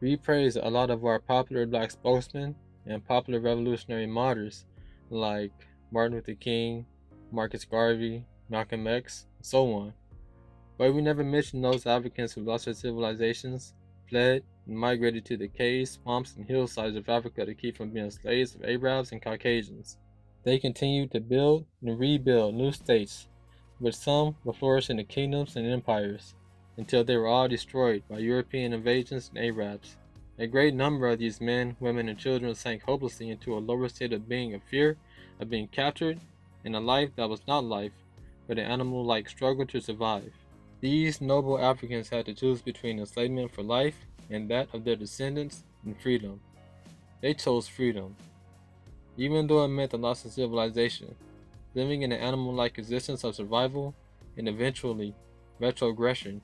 We praise a lot of our popular black spokesmen and popular revolutionary martyrs like Martin Luther King, Marcus Garvey, Malcolm X, and so on. But we never mention those Africans who lost their civilizations, fled, and migrated to the caves, swamps, and hillsides of Africa to keep from being slaves of Arabs and Caucasians. They continued to build and rebuild new states, which some would flourish into kingdoms and empires, until they were all destroyed by European invasions and Arabs. A great number of these men, women, and children sank hopelessly into a lower state of being of fear, of being captured, in a life that was not life, but an animal like struggle to survive. These noble Africans had to choose between enslavement for life and that of their descendants and freedom. They chose freedom, even though it meant the loss of civilization, living in an animal like existence of survival, and eventually retrogression.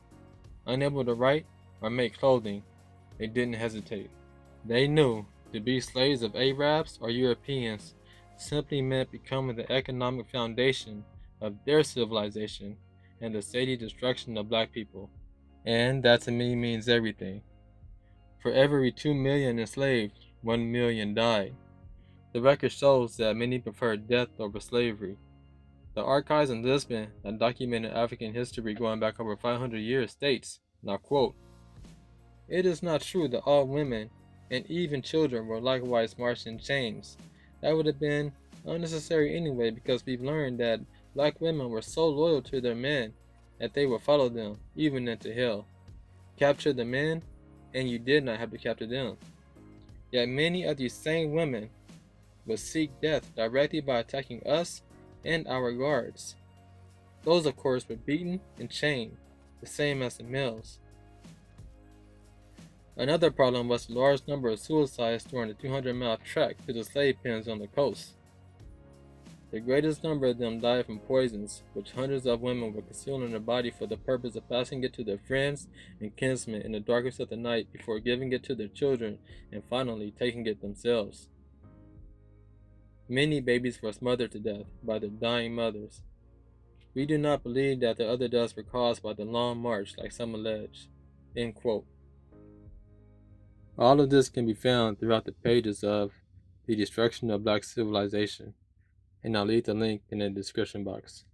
Unable to write or make clothing, they didn't hesitate. They knew to be slaves of Arabs or Europeans simply meant becoming the economic foundation of their civilization and the steady destruction of black people. And that to me means everything. For every 2 million enslaved, 1 million died. The record shows that many preferred death over slavery. The archives in Lisbon that documented African history going back over 500 years states, and I quote, "It is not true that all women and even children were likewise marched in chains. That would have been unnecessary anyway because we've learned that black women were so loyal to their men that they would follow them even into hell. Capture the men, and you did not have to capture them. Yet many of these same women would seek death directly by attacking us and our guards. Those, of course, were beaten and chained, the same as the males. Another problem was the large number of suicides during the 200-mile trek to the slave pens on the coast. The greatest number of them died from poisons, which hundreds of women would conceal in their body for the purpose of passing it to their friends and kinsmen in the darkest of the night before giving it to their children and finally taking it themselves. Many babies were smothered to death by their dying mothers. We do not believe that the other deaths were caused by the long march like some allege." End quote. All of this can be found throughout the pages of The Destruction of Black Civilization, and I'll leave the link in the description box.